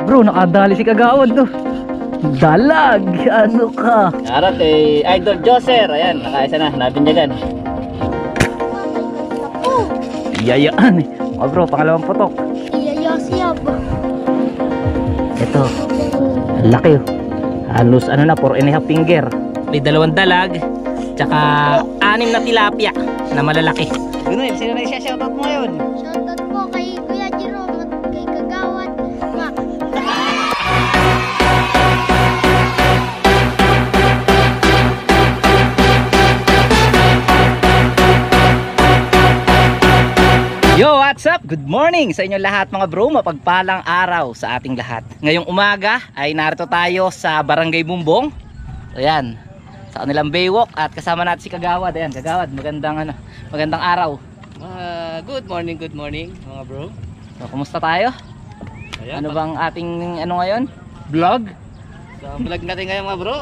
Bro, nakadali si Kagawad no. Dalag, ano ka? Harap kay Idol Joser. Ayan, nakaisa na, nabinyagan. Iyayaan eh. Mga bro, pangalawang putok. Iyaya siya ba? Ito, ang laki oh. Halos ano na, 4.5 finger. May 2 dalag, tsaka 6 na tilapia na malalaki. Gunoy, sino na isa-shoutout mo ngayon? Shoutout po kay Kuya Jerome at kay Kagawad Mac. Yo, what's up? Good morning sa inyo lahat mga bro. Mapagpalang araw sa ating lahat. Ngayong umaga ay narito tayo sa Barangay Bumbong. Ayan, sa kanilang baywalk at kasama natin si Kagawad. Ayan, Kagawad, magandang araw. Good morning mga bro. So, kumusta tayo? Ayan, Ano bang ating ngayon? Vlog? So, vlog natin ngayon mga bro.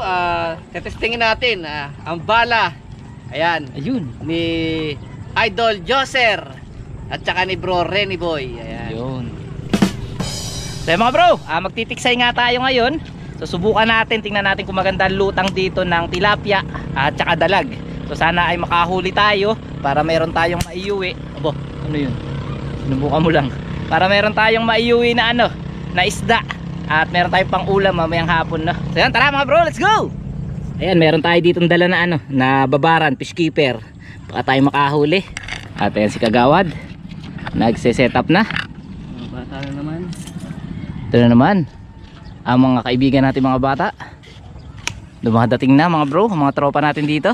Tetestingin natin ang bala. Ayan, Ayun. ni Idol Joser at saka ni Bro Renny Boy. Ayan. Ayun. So mga bro, magtitiksay nga tayo ngayon. So subukan natin, tingnan natin kung maganda lutang dito ng tilapia at saka dalag. So sana ay makahuli tayo para meron tayong maiuwi. Abo, ano yun? Sinubukan mo lang. Para meron tayong maiuwi na na isda. At meron tayong pang ulam mamayang hapon, no? So yan, tara mga bro, let's go! Ayan, meron tayo ditong dala na na babaran, fish keeper. Baka tayo makahuli. At ayan si Kagawad. Nagse-set up na. Bata na naman. Ito na naman ang mga kaibigan natin mga bata. Dumadating na mga bro, mga tropa natin dito.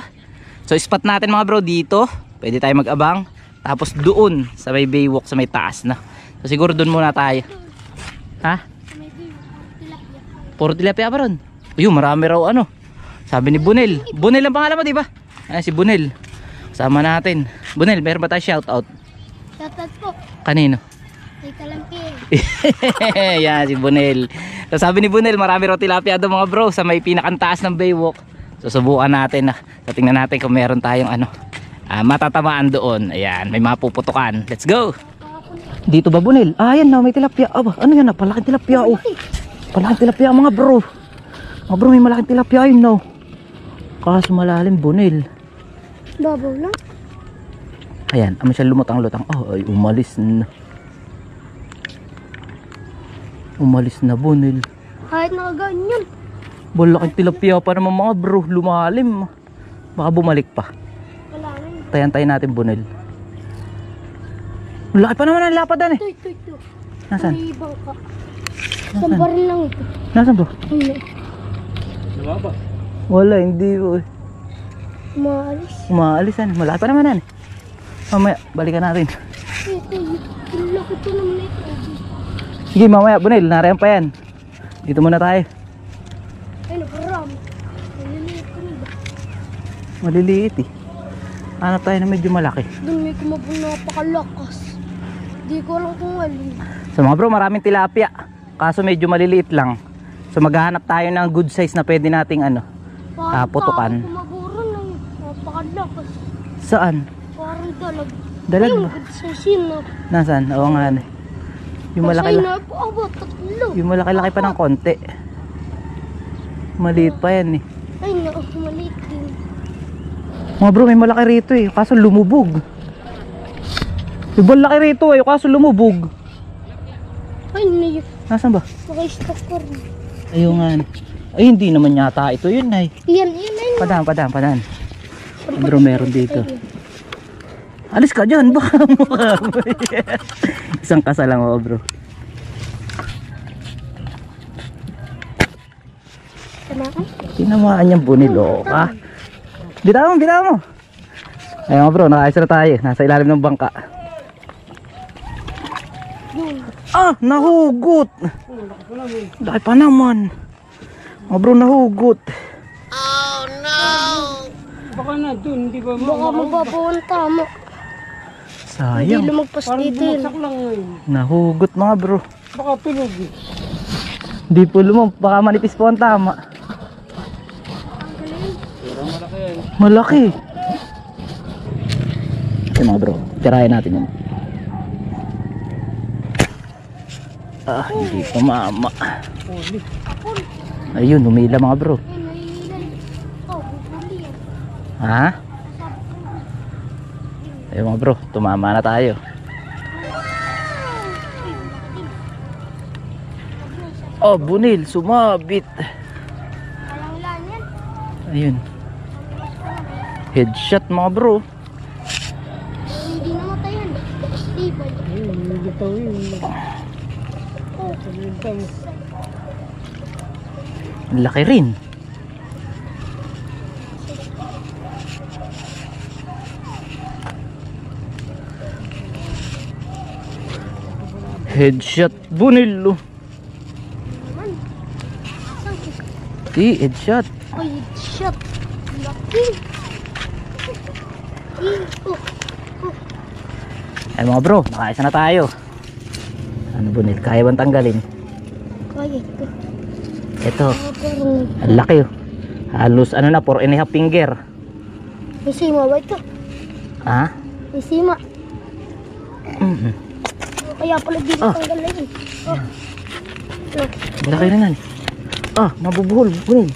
So spot natin mga bro dito. Pwede tayo mag-abang. Tapos doon sa may baywalk sa may taas na. So siguro doon muna tayo. Ha? Puro tilapia pa ron. Ayun, marami raw sabi ni Bunel. Bunel ang pangalan mo diba? Ayan si Bunel. Sama natin. Bunel, meron ba tayo shoutout? Shoutout po Kanino? kay Kalampir. Yan si Bunel. So sabi ni Bunel, marami raw tilapia doon mga bro sa may pinakantaas ng baywalk. So subukan natin So tingnan natin kung meron tayong matatamaan doon. Ayan, may mapuputukan. Let's go. Dito ba Bunel? Ayan na, may tilapia. Aba, ano yan palaking tilapia oh. Palaking tilapia mga bro. Mga bro, may malaking tilapia yun no. Kaso malalim Bunel. Babaw lang. Ayan, siya lumutang-lutang. Oh, ay umalis na. Umalis na Bunel. Kahit nakaganyan. Balaking tilapia pa naman mga bro, lumalim. Baka bumalik pa. Wala na. Tayan natin Bunel. Laki pa naman ang lapadan eh. Ito. Nasaan? May bangka. Isang baril lang ito. Nasaan bro? Hindi. Lumaba. Wala, hindi bro. Maalis. Umaalis malaki pa naman Mamaya, balikan natin. Ito. Yung laki ito naman ito. Sige mamaya Bunel, narayan pa yan. Dito muna tayo. Ay, nakarami. Maliliit ko na ba? Maliliit eh. Hanap tayo na medyo malaki. Doon may kumabong napakalakas. Di ko alam kung alin. So mga bro, maraming tilapia. Kaso medyo maliliit lang. So maghahanap tayo ng good size na pwede nating putukan. Kumaburo na yun. Napakalakas. Saan? Parang dalag. Dalag ba? Sa sino? Nasaan? Oo nga Yung malaki tatlo. yung malaki-laki pa ng konti. Maliit pa yan eh. Ay, maliit din. Mga bro, may malaki rito eh. Kaso lumubog. Yung malaki rito eh. Kaso lumubog. Ay, na yun. Nasaan ba? Naka-stock ko rin. Ayun nga. Ay, hindi naman yata ito yun ay. Yan. Padaan. Bro, meron dito. Alis ka dyan. Baka mukha mo. Isang kasa lang ako bro. Tanakan? Tinamaan niyang bunilo ka. Bitaw mo. Ayun bro, nakaisa na tayo. Nasa ilalim ng bangka. Nahugot. Dahil pa naman. Mga bro, nahugot. Oh no! Baka na dun, di ba? Baka mababaw ang tama. Hindi Sayang. lumagpas dito yun. Nahugot mga bro. Baka pilog. Di po baka manipis po ang tama. Malaki. Okay mga bro, tirahin natin yun. Ah, hindi tumama. Huli. Ayun, humila mga bro. Ha? Ayun mga bro, tumama na tayo. Oh, bunil, sumabit. Ayun. Headshot mga bro. Hindi namatay yan. Tibay. Hindi bitaw yun. Laki rin. Headshot bunil. Headshot. Ay, shot. Laki. Ay mga bro, nakaisa na tayo. Ano bunil? Kaya bang tanggalin? Kaya ito. Ito, Parang ang laki oh. Halos ano na, 4.5 finger. may sima ba ito? Ha? May sima. Kaya pala di Ah. natanggal yun. Oh. Look. Laki rin yan. Ah, mabubuhol, bunil.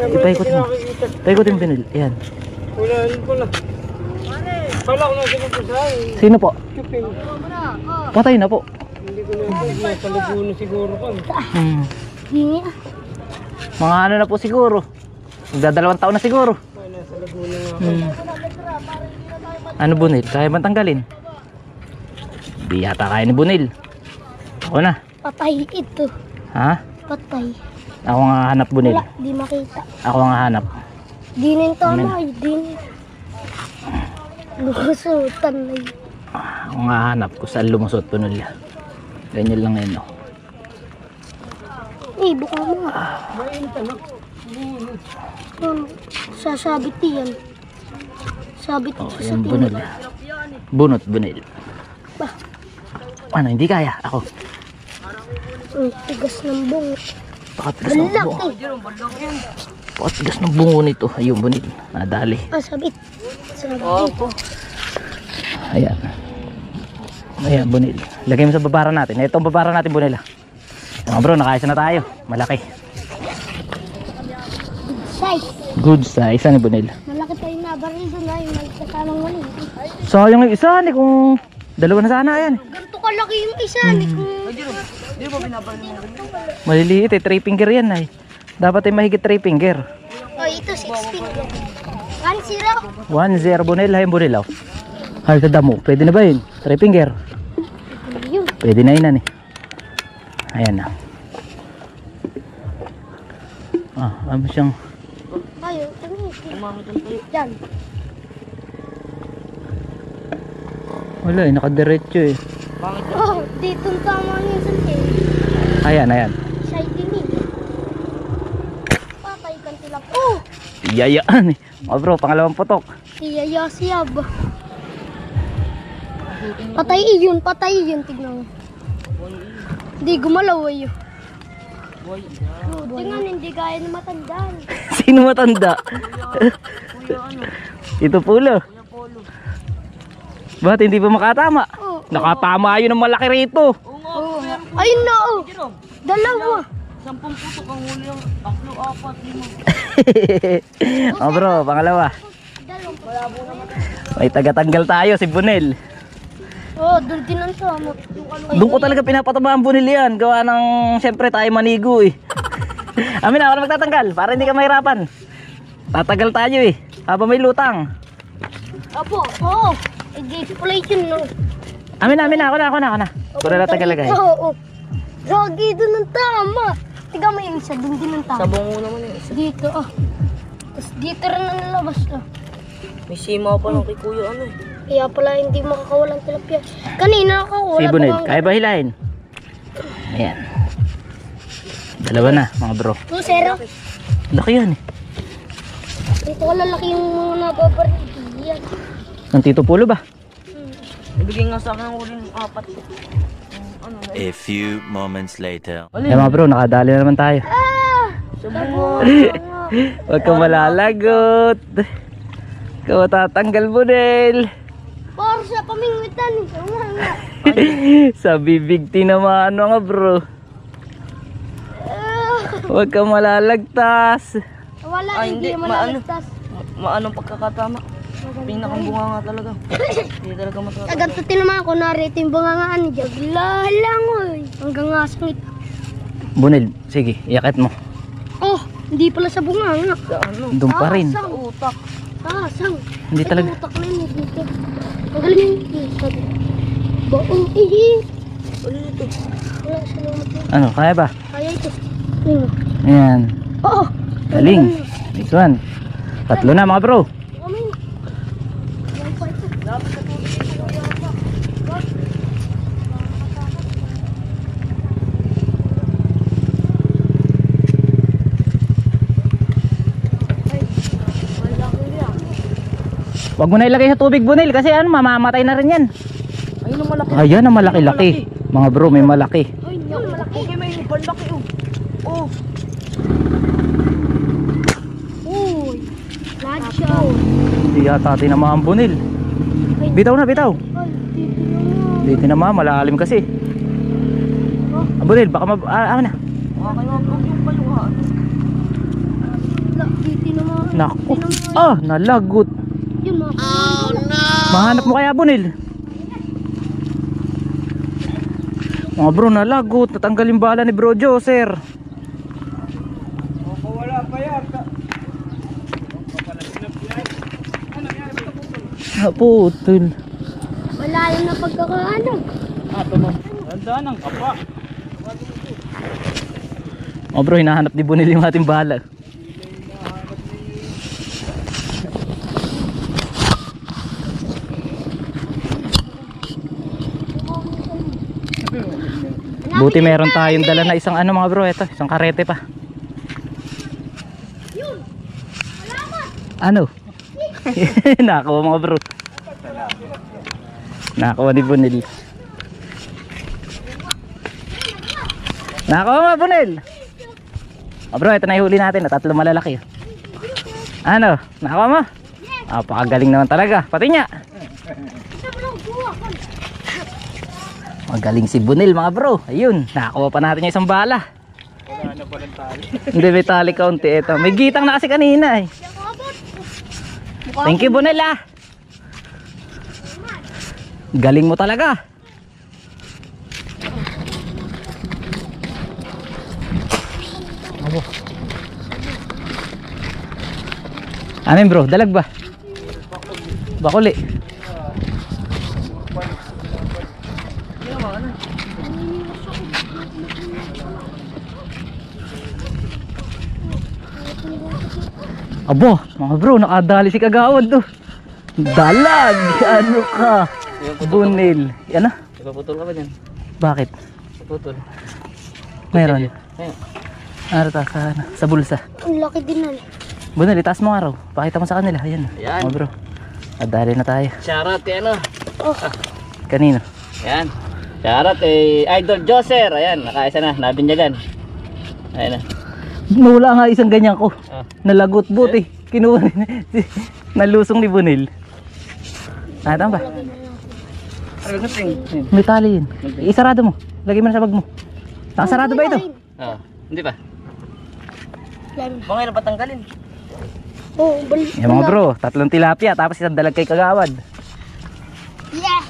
Ipaikot mo. Paikot yung bunil. Ayan. Wala, wala. Kala ko na sinupusahan. Sino po? Chupin. Patay na po. Hindi ko na ito. Nasa Laguna siguro pa. Hingi ah. Mga ano na po siguro. Magdadalawang taon na siguro. Ay, nasa Laguna nga. Ano bunil? Kaya bang tanggalin? Di yata kaya ni bunil. Ako na. Patay ito. Ha? Patay. Ako nga hanap bunil. Wala, di makita. Ako nga hanap. Di na yung tama. Amen. Di na. Lusutan na yun. Ako nga hanap ko saan lumusot bunil. Ganyan lang yun oh. Eh, buka mo nga. Mainit ano? Sasabit yan. Sabit Oh, ito sa ayan tingin. bunil. Bunot bunil. Bah, Ano, hindi kaya? Ako. ang tigas ng bungo. Pakatigas ng bungo. Balak eh. Pakatigas ng bungo nito. Ayun bunil. Nadali. Ah, sabit. Sabit. Ayan. Ayan, bunil. Lagay mo sa babara natin. Ito ang babara natin, bunil. Mga bro, nakaisa na tayo. Malaki. Size. Good size. Ano, bunil? Malaki tayo na baril doon na yung nagkasamang mali. Sayang yung isa. Kung dalawa na sana. Ayan. Ganito kalaki yung isa. Ni kung... Maliliit eh. 3 finger yan ay. Dapat ay mahigit 3 finger. Oh, ito 6 finger. 1-0. 1-0 bunil. Ayun bunil. Oh. Ay, damo. Pwede na ba yun? 3 finger. Yun. Pwede na yun. Ayan na. Ah, ano siyang... Ayaw. Yan. Wala eh. Nakadiretso eh. Oh, dito ang tama niya sa tiyan. Ayan, ayan. Side din eh. Patay kan sila. Oh! Yayaan eh. Oh bro, pangalawang putok. Siyaya siyab. Patay yun, tignan mo. Hindi gumalaw ay yun. Tingnan, hindi gaya na matandaan. Sino matanda? Ito pulo. Bakit hindi pa makatama? Oh. Nakatama yun ng malaki rito. Oh. Ayun na oh. Dalawa. 10 putok ang huli ang 3, 4, 5. Oh bro, pangalawa. May tagatanggal tayo, si Bunel. Oh, doon din ang sama. Doon ko talaga pinapataba ang Bunel yan. Gawa ng, siyempre tayo manigo eh. Amin na, ako na magtatanggal para hindi ka mahirapan. Tatagal tayo eh. Habang may lutang. Apo, oo. I-display yun no. Amin na, ako na. Pura na tagal lagay. Oo. Gagi doon ang tama. Tiga mo yung isa, doon din ang tama. Sabong naman yung isa. Dito ah. Tapos dito rin ang labas ah. May sima pa lang kay kuya ano eh. Kaya pala hindi makakawalan tilapia. Kanina nakakawala. Si Bunel, kaya ba hilahin? Ayan. Dalawa na, mga bro. 2-0. Laki yan eh. Ito lalaki yung mga nababaril. Yan. Ng Tito Pulo ba? Ibigay nga sa akin ang huli ng 4. Ano na? A few moments later. Ayan mga bro, nakadali na naman tayo. Huwag kang malalagot. Ikaw tatanggal, Bunel. Parang sa pamingwitan. Sa bibig tinamaan nga bro. Huwag ka malalagtas. Wala, Ay, hindi hindi, malalagtas. Maanong pagkakatama. Pinakang bunga nga talaga. Hindi talaga matatawa. Agad sa tinamaan ko, narito yung bungangaan niya. Lalang oy. Hanggang nga sangit. Bunil, sige, iakit mo. Oh, hindi pala sa bunganga. Doon pa rin. Sang utak. Sang. Hindi talaga. Ito utak na yun dito. Ang galing yun. Baong ihi. Ulit. Wala, salamat yun. Ano, kaya ba? Kaya ito. Ayun. Ayan. Oo. Galing. Next one. Tatlo na mga bro. Kami. Yan pa ito. Huwag mo na ilagay sa tubig Bunil kasi ano, mamamatay na rin yan. Ayun ang malaki. Ayan ang malaki-laki. Mga bro, may malaki. Ay, yun, malaki. Okay, may malaki oh. Oh. Uy. Lad siya. Hindi yata tinamaan Bunil. Bitaw na, bitaw. Ay, dito naman. Hindi tinamaan, malalim kasi. Bunil, baka ano na. Okay nga bro, yung paluha. Dito naman. Naku. Ah, nalagot. Yun, mga Mahanap mo kaya Bunil. Mga bro, nalagot. Natanggal yung bala ni bro Joser. Naputol. malalim na pagkakaano. Mga bro, hinahanap ni Bunil yung ating bala. Buti meron tayong dala na isang ano mga bro, ito, isang karete pa. Ano? Nakakuha mga bro. Nakakuha ni Bunil. Nakakuha mga Bunil. Oh bro, ito na ihuli natin, tatlo malalaki. Ano? Nakakuha mo? Napakagaling naman talaga, pati niya. Magaling si Bunil mga bro. Ayun, nakakuha pa natin yung isang bala. Wala na palang tali. Hindi, may tali kaunti. Ito, may gitang na kasi kanina eh. Thank you Bunil ah. Galing mo talaga. Ano yun bro, dalag ba? Bakuli. Abo, mga bro, nakadali si Kagawad to. Dalag! Ano ka? Bunil. Yan na? Ipaputol ka ba dyan? Bakit? Ipaputol. Meron. Ayun. Ano ta? Sa bulsa. Ang laki din na. Bunil, itaas mo nga raw. Pakita mo sa kanila. Ayan. Ayan. Mga bro. Nadali na tayo. Shoutout kay ano? Kanino? Ayan. Shoutout kay Idol Joser. Ayan, nakaisa na, nabinyagan. Ayan na. Nawala nga isang ganyan ko. Ah. Nalagot buti. Kinuha nalusong ni Bunil. Ah, tama ba? May tali yun. Isarado mo. Lagay mo na sa bag mo. Nakasarado ba ito? Oh, hindi ba? Lalo. Mga ilan patanggalin? Oh, balik. Yan mga bro, tatlong tilapia tapos isang dalag kay Kagawad. Yeah.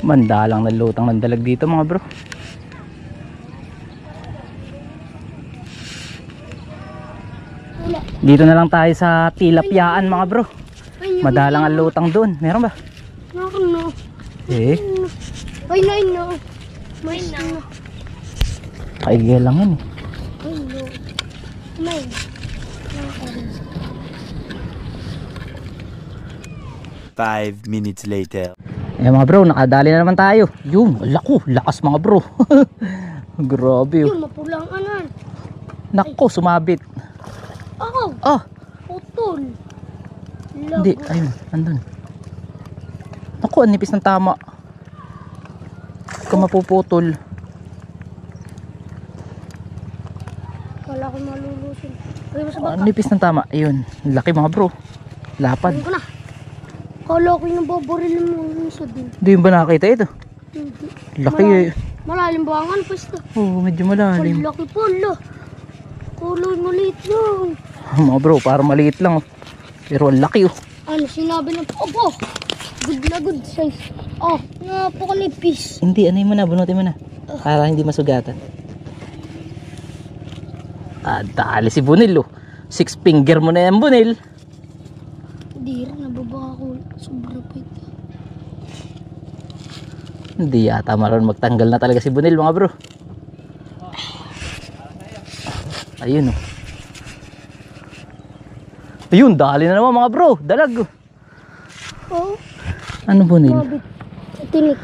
Mandalang nalutang ng dalag dito mga bro. Wala. Dito na lang tayo sa tilapyaan mga bro. Ay, Madalang ang lutang doon. Meron ba? Naku, no. Eh, Ay, no. May na. kaiga lang yan eh. Ay, no. May. Five minutes later. Eh mga bro, nakadali na naman tayo. Yung, lako, lakas mga bro. Grabe oh. Yun, mapulang anan. Nako, sumabit. Oh, Ah, putol. hindi, ayun, andun. Naku, ang nipis ng tama. Huwag ka mapuputol. Wala ko malulusin. Lagay mo sa baka. Ang nipis ng tama, ayun. Laki mga bro. Lapad. Lagay ko na. Kala ko yung babaril mo yung isa din. Hindi ba nakakita ito? Laki eh. Malalim ba ang pwesto? Oo, medyo malalim. Laki pala. Kulay maliit lang. Mga bro, parang maliit lang. Pero ang laki oh. Ano sinabi ng opo? Good na good size. Oh, napakanipis. Hindi, ano mo na, bunutin mo na. Para hindi masugatan. Dali si Bunil oh. 6 finger mo na yan, Bunil. Hindi rin, nababa ako. Sobrang pait. Hindi yata maroon magtanggal na talaga si Bunil, mga bro. Ayun oh. Ayun, dali na naman mga bro. Dalag oh. Oh, Ano Bunil? mabit. Tinik.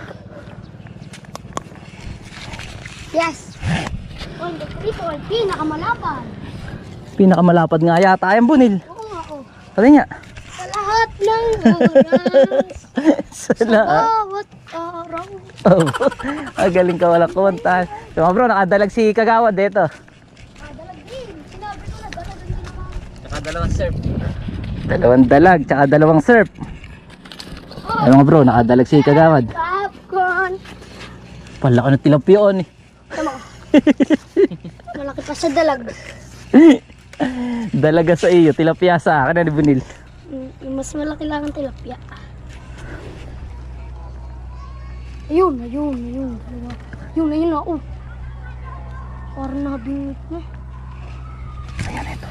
Yes. Oh, ito ay pinakamalapan. Pinakamalapad nga yata yan, Bunil. Oo nga, oh. Pati nga. Sa lahat ng oras. Sa lahat. Bawat araw. Oh, galing ka wala kuwantahan. So mga bro, nakadalag si Kagawad dito. Dalag din. Sinabi ko na, dalag din naman. Saka dalawang surf. Dalawang dalag, tsaka dalawang surf. Ay mga bro, nakadalag si Kagawad. Popcorn. Palaki ng tilapyon eh. Tama ko. Malaki pa sa dalag. Dalaga sa iyo, tilapia sa akin ni Bunil. Yung mas malaki lang ang tilapia. Ayun. Ayun na. Oh. Parang nabingit na. Ayan ito.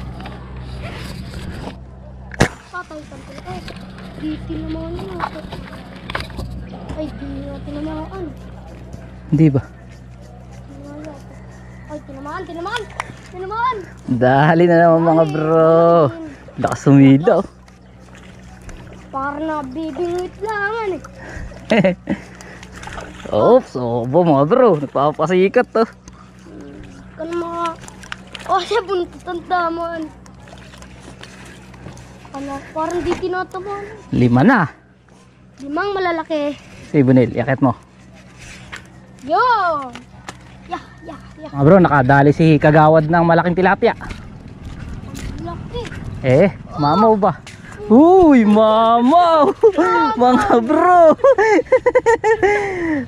Patay ka pala. Di tinamaan na. Ay, di na tinamaan. Hindi ba? Ay, tinamaan. Dali na naman mga bro. Lakas sumila oh. Parang nabibingit lang eh. Oops, obo mga bro. Nagpapasikat to. Kan mga... Oh, siya buntot ang taman. Ano, parang di tinatamaan. 5 na. 5 malalaki. Si Bunil, yakit mo. Yo! Yah. Mga bro, nakadali si Kagawad ng malaking tilapia. Laki. Mamaw ba? Uy, mamaw! Mga bro!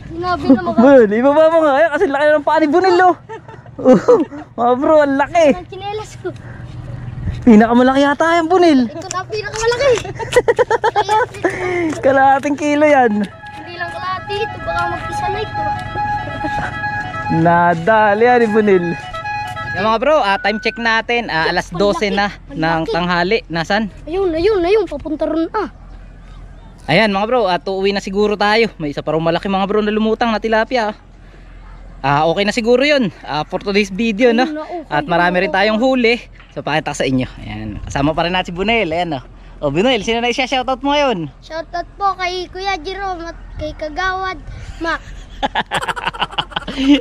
Sinabi na mga... Bun, ibaba mo nga. Ayan, kasi laki na ng paa ni Bunil oh. Mga bro, ang laki. Ang chinelas ko. Pinakamalaki yata yan, Bunil. Ito na pinakamalaki. Kalahating kilo yan. Hindi lang kalahati ito. Baka mag-isa na ito. Nadali yan ni Bunil. Yung mga bro, time check natin. Alas 12 na ng tanghali. Nasaan? Ayun. Papunta ron Ayan mga bro, uuwi na siguro tayo. May isa pa rin malaki mga bro na lumutang na tilapia. Okay na siguro yun for today's video, no? At marami rin tayong huli. So pakita ko sa inyo. Ayan, kasama pa rin natin si Bunel. Ayan no. O Bunel, sino na isya-shoutout mo ngayon? Shoutout po kay Kuya Jerome at kay Kagawad Mac.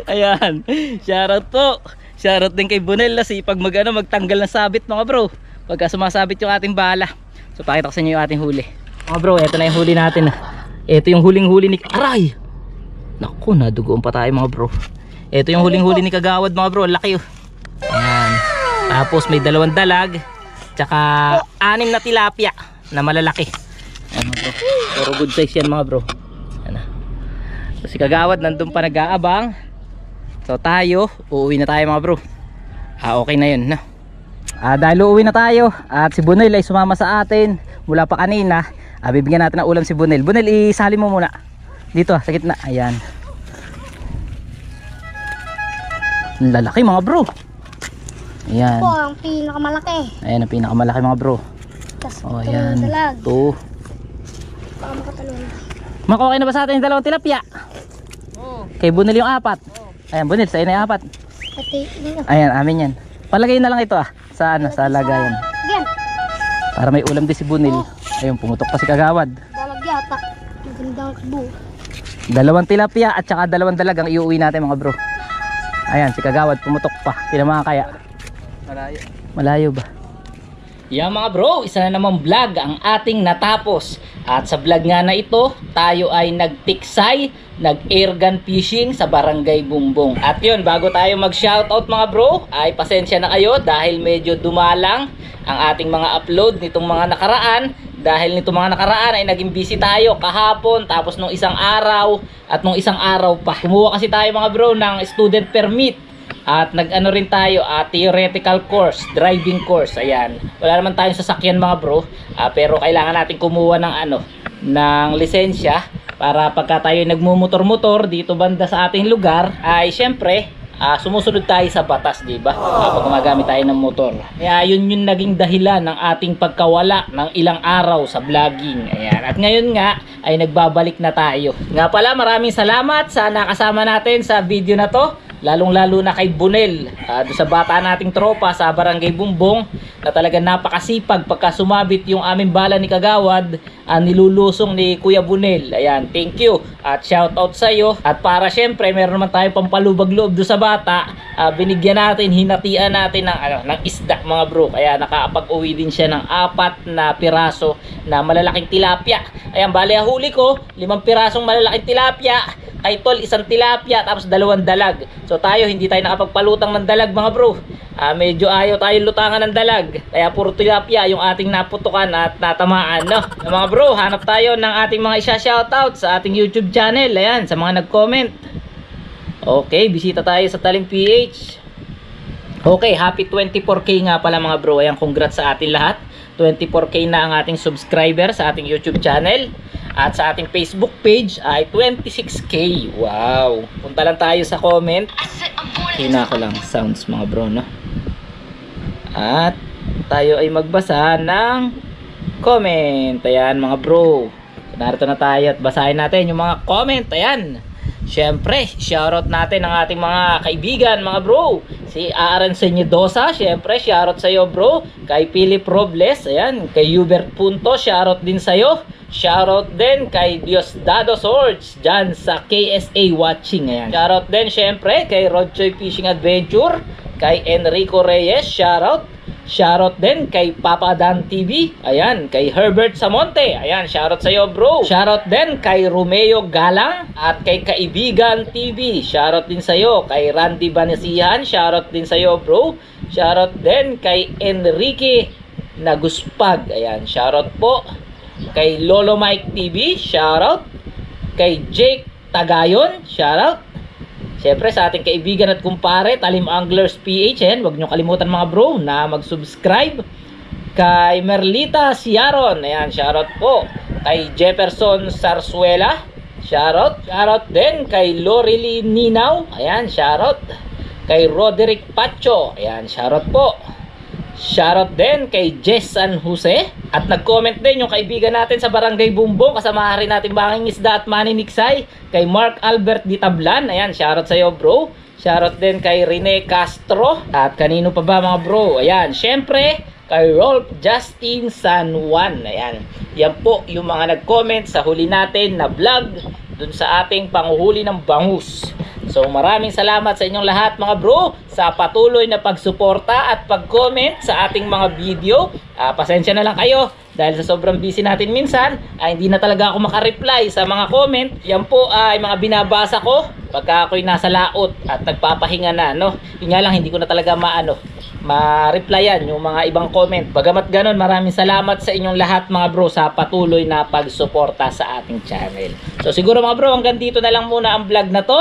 Ayan, shoutout po. Shoutout din kay Bunel na sipag magtanggal ng sabit mga bro. Pagka sumasabit yung ating bala. So pakita ko sa inyo yung ating huli. Mga bro, eto na yung huli natin. Ito yung huling-huli ni... Aray! Naku, nadugoon pa tayo mga bro. Ito yung huling-huli ni Kagawad mga bro. Laki oh. Ayan. Tapos may 2 dalag. Tsaka 6 na tilapia na malalaki. Ayan mga bro. Puro good size yan mga bro. Ayan na. So si Kagawad nandun pa nag-aabang. So tayo, uuwi na tayo mga bro. Okay na yun no? Dahil uuwi na tayo at si Bunel ay sumama sa atin mula pa kanina. Bibigyan natin ng ulam si Bunel. Bunel, isali mo muna dito sa gitna. Ayan. Lalaki mga bro. Ayan. Po, ang pinakamalaki. Ayan ang pinakamalaki mga bro. Tas Ayan. dalag. Ito. Baka makatalon. Okay na ba sa atin yung 2 tilapia? Kay Bunel yung 4. Ayan Bunel, sa ina yung 4. Pati, Ayan, amin yan. Palagay na lang ito sa lagayan. again. Para may ulam din si Bunel. Ayun, pumutok pa si Kagawad. Dalag yata. Magandang kabo. 2 tilapia at saka 2 dalag ang iuwi natin mga bro. Ayan, si Kagawad pumutok pa. Pinamahan kaya. Malayo ba? Yan mga bro, isa na namang vlog ang ating natapos. At sa vlog nga na ito, tayo ay nagtiksay, nag-air gun fishing sa Barangay Bumbong. At yun, bago tayo mag-shoutout mga bro, ay pasensya na kayo dahil medyo dumalang ang ating mga upload nitong mga nakaraan dahil nito mga nakaraan ay naging busy tayo kahapon, tapos nung isang araw at nung isang araw pa. Kumuha kasi tayo mga bro ng student permit at nag-ano rin tayo theoretical course, driving course. Ayan, wala naman tayong sasakyan mga bro, pero kailangan natin kumuha ng ng lisensya para pagka tayo nagmumotor-motor dito banda sa ating lugar ay syempre sumusunod tayo sa batas, di ba? Kapag gumagamit tayo ng motor. Kaya yun yung naging dahilan ng ating pagkawala ng ilang araw sa vlogging. Ayan. At ngayon nga ay nagbabalik na tayo. Nga pala, maraming salamat sa nakasama natin sa video na to. Lalong-lalo na kay Bunel, doon sa bata nating tropa sa Barangay Bumbong, na talaga napakasipag pagka sumabit yung aming bala ni Kagawad, nilulusong ni Kuya Bunel. Ayan, thank you at shout out sa iyo. At para syempre meron naman tayong pampalubag loob doon sa bata, binigyan natin, hinatian natin ng isda mga bro. Kaya nakapag-uwi din siya ng 4 na piraso na malalaking tilapia. Ayan, bali huli ko 5 pirasong malalaking tilapia, kay Tol 1 tilapia, tapos 2 dalag. So tayo hindi tayo nakapagpalutang ng dalag mga bro. Medyo ayaw tayo lutangan ng dalag, kaya puro tilapia yung ating naputukan at natamaan, no? Mga bro, hanap tayo ng ating mga isa-shoutout sa ating YouTube channel. Ayan, sa mga nag-comment. Okay, bisita tayo sa Talim PH. Okay, happy 24K nga pala mga bro. Ayan, congrats sa atin lahat. 24K na ang ating subscriber sa ating YouTube channel. At sa ating Facebook page ay 26K. Wow. Punta lang tayo sa comment. Hina ko lang sounds mga bro, no? At tayo ay magbasa ng comment. Ayan mga bro. Narito na tayo at basahin natin yung mga comment. Ayan. Siyempre, shoutout natin ang ating mga kaibigan, mga bro. Si Aaron Senyedosa, siyempre, shoutout sa'yo bro. Kay Philip Robles, ayan. Kay Hubert Punto, shoutout din sa'yo. Shoutout din kay Diosdado Swords, dyan sa KSA watching, ayan. Shoutout din, siyempre, kay Rodchoy Fishing Adventure. Kay Enrico Reyes, shoutout. Shoutout din kay Papa Dan TV. Ayan, kay Herbert Samonte. Ayan, shoutout sa'yo bro. Shoutout din kay Romeo Galang at kay Kaibigan TV. Shoutout din sa'yo kay Randy Banesihan. Shoutout din sa'yo bro. Shoutout din kay Enrique Naguspag. Ayan, shoutout po. Kay Lolo Mike TV. Shoutout. Kay Jake Tagayon. Shoutout. Siyempre sa ating kaibigan at kumpare Talim Anglers PH, huwag nyo kalimutan mga bro na mag-subscribe. Kay Merlita Siaron, ayan, shoutout po. Kay Jefferson Sarsuela, shoutout. Shoutout din kay Lorely Ninaw, ayan, shoutout. Kay Roderick Pacho, ayan, shoutout po. Shoutout din kay Jess San Jose. At nag-comment din yung kaibigan natin sa Barangay Bumbong, kasama rin natin Banging Isda at Maniniksay, kay Mark Albert Di Tablan. Ayan, shoutout sa'yo bro. Shoutout din kay Rene Castro. At kanino pa ba mga bro? Ayan, syempre kay Rolf Justin San Juan. Ayan, yan po yung mga nag-comment sa huli natin na vlog dun sa ating panguhuli ng bangus. So maraming salamat sa inyong lahat mga bro sa patuloy na pagsuporta at pag-comment sa ating mga video. Pasensya na lang kayo dahil sa sobrang busy natin minsan hindi na talaga ako makareply sa mga comment. Yan po ay mga binabasa ko pagka ako'y nasa laot at nagpapahinga na, no? Yun nga lang, hindi ko na talaga ma-replyan yung mga ibang comment. Bagamat ganun, maraming salamat sa inyong lahat mga bro sa patuloy na pagsuporta sa ating channel. So siguro mga bro, hanggang dito na lang muna ang vlog na to.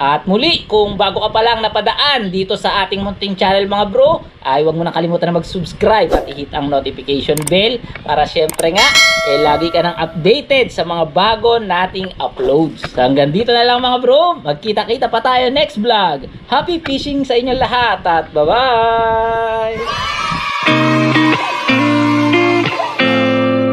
At muli, kung bago ka pa lang napadaan dito sa ating munting channel mga bro, ay huwag mo na kalimutan na mag-subscribe at i-hit ang notification bell para syempre nga, lagi ka nang updated sa mga bago nating uploads. So hanggang dito na lang mga bro, magkita-kita pa tayo next vlog. Happy fishing sa inyo lahat at bye-bye!